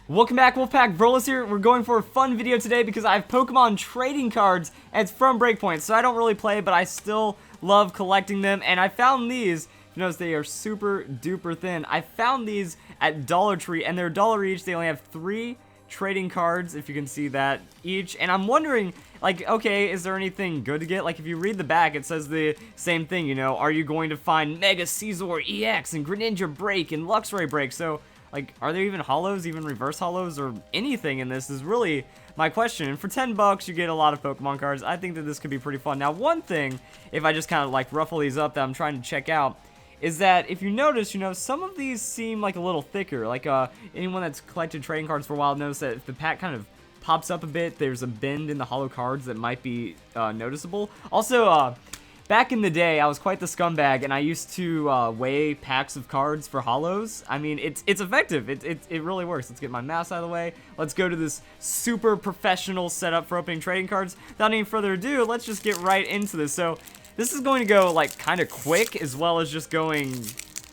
Welcome back, Wolfpack. Brolis here. We're going for a fun video today because I have Pokemon trading cards, and it's from BreakPoint, so I don't really play, but I still love collecting them, and I found these. You notice they are super duper thin. I found these at Dollar Tree, and they're $1 each. They only have 3 trading cards, if you can see that, each, and I'm wondering, like, okay, is there anything good to get? Like, if you read the back, it says the same thing, you know, are you going to find Mega Caesar EX and Greninja Break and Luxray Break? So, like, are there even holos, even reverse holos, or anything in this is really my question. And for 10 bucks, you get a lot of Pokemon cards. I think that this could be pretty fun. Now, one thing, if I just kind of, like, ruffle these up that I'm trying to check out, is that if you notice, you know, some of these seem like a little thicker. Like, anyone that's collected trading cards for a while knows that if the pack kind of pops up a bit, there's a bend in the holo cards that might be noticeable. Also, back in the day, I was quite the scumbag, and I used to weigh packs of cards for holos. I mean, it's effective. It really works. Let's get my mouse out of the way. Let's go to this super professional setup for opening trading cards. Without any further ado, let's just get right into this. So, this is going to go, like, kind of quick, as well as just going,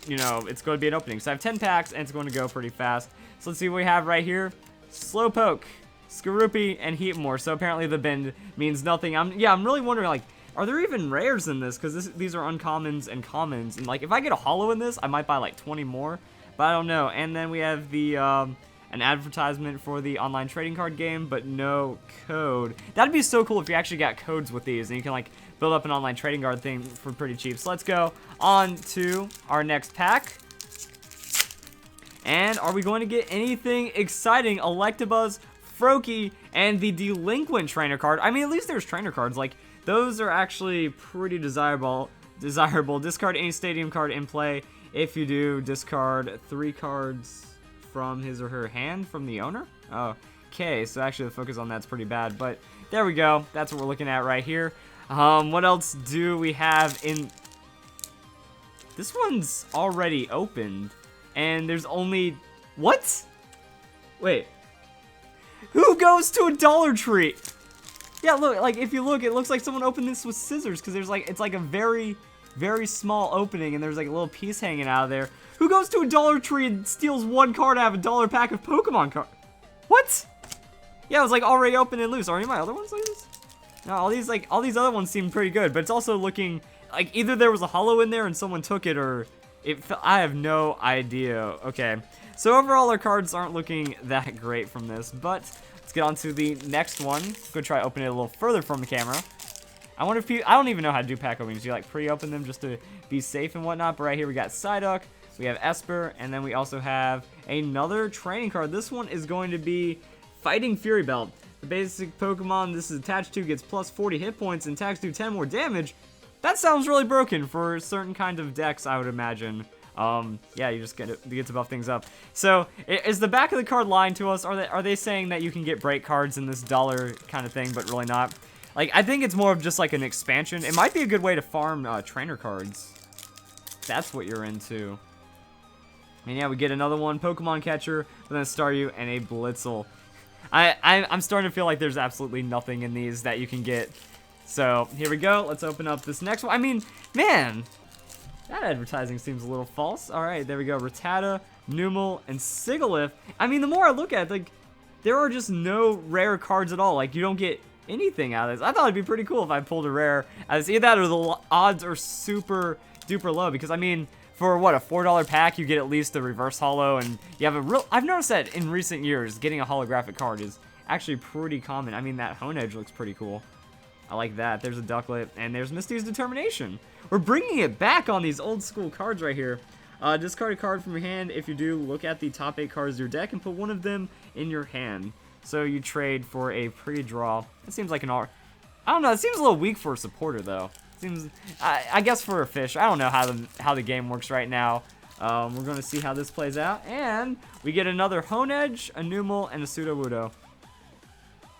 you know, it's going to be an opening. So, I have 10 packs, and it's going to go pretty fast. So, let's see what we have right here. Slowpoke, Skorupi, and Heatmore. So, apparently the bend means nothing. I'm really wondering, like, are there even rares in this? Because these are uncommons and commons. And, like, if I get a holo in this, I might buy, like, 20 more. But I don't know. And then we have the, an advertisement for the online trading card game, but no code. That'd be so cool if you actually got codes with these. And you can, like, build up an online trading card thing for pretty cheap. So let's go on to our next pack. And are we going to get anything exciting? Electabuzz, Froakie, and the Delinquent Trainer card. I mean, at least there's trainer cards. Like, those are actually pretty desirable. Discard any stadium card in play. If you do, discard 3 cards from his or her hand from the owner. Oh, okay, so actually the focus on that's pretty bad. But there we go. That's what we're looking at right here. What else do we have in... This one's already opened. And there's only... What? Wait. Who goes to a Dollar Tree? Yeah, look, like, if you look, it looks like someone opened this with scissors, because there's, like, it's like a very, very small opening, and there's, like, a little piece hanging out of there. Who goes to a Dollar Tree and steals 1 card out of a $1 pack of Pokemon cards? What? Yeah, it was, like, already open and loose. Are any of my other ones like this? No, all these other ones seem pretty good, but it's also looking like either there was a holo in there and someone took it, or I have no idea. Okay, so overall our cards aren't looking that great from this, but let's get on to the next one. Go try opening it a little further from the camera. I wonder if I don't even know how to do pack openings. You like pre-open them just to be safe and whatnot. But right here we got Psyduck, we have Esper, and then we also have another training card. This one is going to be Fighting Fury Belt. The basic Pokemon this is attached to gets plus 40 hit points and attacks do 10 more damage. That sounds really broken for certain kind of decks, I would imagine. Yeah, you just get to buff things up. So, is the back of the card lying to us? Are they saying that you can get break cards in this dollar kind of thing, but really not? Like, I think it's more of just like an expansion. It might be a good way to farm trainer cards. That's what you're into. And yeah, we get another one, Pokemon Catcher, with a Staryu and a Blitzel. I'm starting to feel like there's absolutely nothing in these that you can get. So, here we go. Let's open up this next one. I mean, man, that advertising seems a little false. Alright, there we go. Rattata, Numel, and Sigilyph. I mean, the more I look at it, like, there are just no rare cards at all. Like, you don't get anything out of this. I thought it'd be pretty cool if I pulled a rare. As either that or the odds are super duper low. Because, I mean, for what, a $4 pack, you get at least a reverse holo, and you have a real... I've noticed that in recent years, getting a holographic card is actually pretty common. I mean, that Honedge looks pretty cool. I like that. There's a Ducklet, and there's Misty's Determination. We're bringing it back on these old school cards right here. Discard a card from your hand. If you do, look at the top 8 cards of your deck and put one of them in your hand. So you trade for a pre-draw. It seems like an R. I don't know. It seems a little weak for a supporter, though. Seems, I guess for a fish. I don't know how the game works right now. We're going to see how this plays out. And we get another Honedge, a Numel, and a Sudowoodo.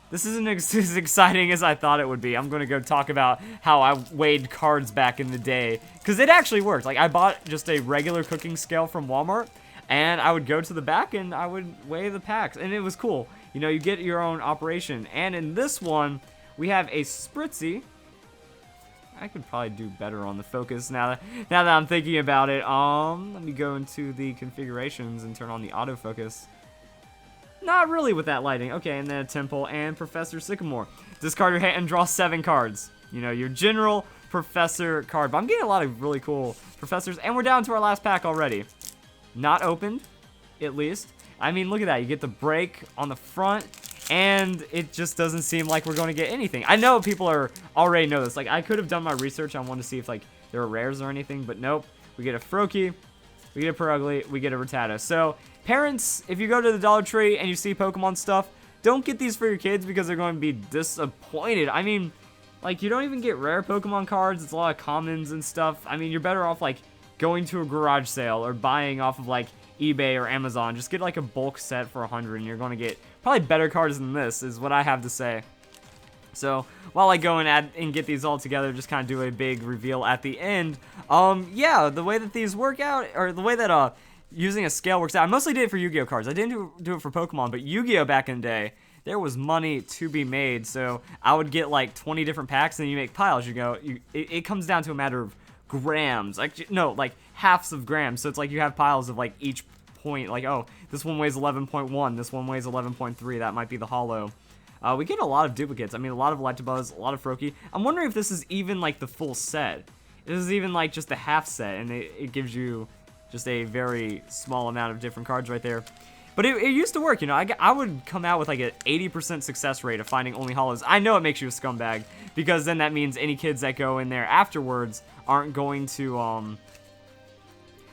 This isn't as exciting as I thought it would be. I'm going to go talk about how I weighed cards back in the day. Because it actually worked. Like, I bought just a regular cooking scale from Walmart. And I would go to the back and I would weigh the packs. And it was cool. You know, you get your own operation. And in this one, we have a Spritzee. I could probably do better on the focus now that I'm thinking about it. Let me go into the configurations and turn on the autofocus. Not really with that lighting. Okay, and then a Temple and Professor Sycamore. Discard your hand and draw 7 cards. You know, your general Professor card. But I'm getting a lot of really cool Professors, and we're down to our last pack already. Not opened, at least. I mean, look at that. You get the break on the front, and it just doesn't seem like we're going to get anything. I know people already know this. Like, I could have done my research on one to see if, like, there are rares or anything, but nope. We get a Froakie, we get a Perugly, we get a Rattata. So, parents, if you go to the Dollar Tree and you see Pokemon stuff, don't get these for your kids because they're going to be disappointed. I mean, like, you don't even get rare Pokemon cards. It's a lot of commons and stuff. I mean, you're better off, like, going to a garage sale or buying off of, like, eBay or Amazon. Just get, like, a bulk set for 100 and you're going to get probably better cards than this, is what I have to say. So, while I go and add and get these all together, just kind of do a big reveal at the end. Yeah, the way that these work out, or the way that, using a scale works out, I mostly did it for Yu-Gi-Oh cards. I didn't do it for Pokemon, but Yu-Gi-Oh back in the day, there was money to be made. So, I would get, like, 20 different packs, and then you make piles. It comes down to a matter of grams. Like, no, like, halves of grams. So, it's like you have piles of, like, each point. Like, oh, this one weighs 11.1, this one weighs 11.3, that might be the holo. We get a lot of duplicates. I mean, a lot of Electabuzz, a lot of Froakie. I'm wondering if this is even, like, the full set. This is even, like, just the half set, and it gives you just a very small amount of different cards right there. But it used to work, you know. I would come out with, like, an 80% success rate of finding only holos. I know it makes you a scumbag, because then that means any kids that go in there afterwards aren't going to,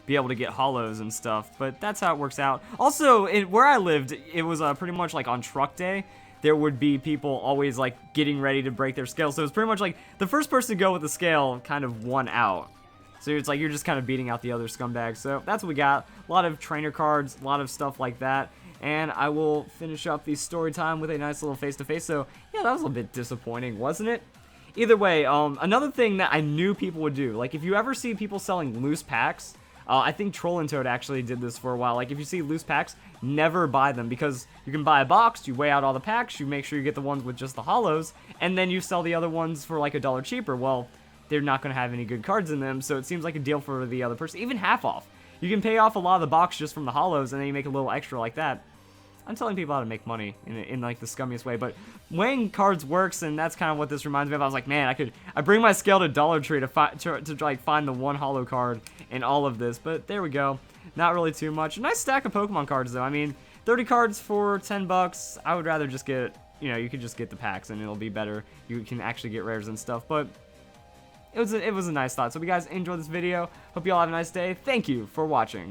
be able to get holos and stuff. But that's how it works out. Also, where I lived, it was pretty much, like, on truck day. There would be people always, like, getting ready to break their scale. So it was pretty much like the first person to go with the scale kind of won out. So it's like you're just kind of beating out the other scumbags. So that's what we got. A lot of trainer cards, a lot of stuff like that. And I will finish up the story time with a nice little face-to-face. So, yeah, that was a little bit disappointing, wasn't it? Either way, another thing that I knew people would do, like, if you ever see people selling loose packs, I think Troll and Toad actually did this for a while. Like, if you see loose packs, never buy them, because you can buy a box, you weigh out all the packs, you make sure you get the ones with just the holos, and then you sell the other ones for like $1 cheaper. Well, they're not going to have any good cards in them, so it seems like a deal for the other person. Even half off. You can pay off a lot of the box just from the holos, and then you make a little extra like that. I'm telling people how to make money in like the scummiest way, but weighing cards works, and that's kind of what this reminds me of. I was like, man, I bring my scale to Dollar Tree to like find the one holo card in all of this, but there we go. Not really too much. A nice stack of Pokemon cards though. I mean, 30 cards for 10 bucks. I would rather just get, you know, you could just get the packs and it'll be better. You can actually get rares and stuff, but it was a nice thought. So if you guys enjoyed this video, hope you all have a nice day. Thank you for watching.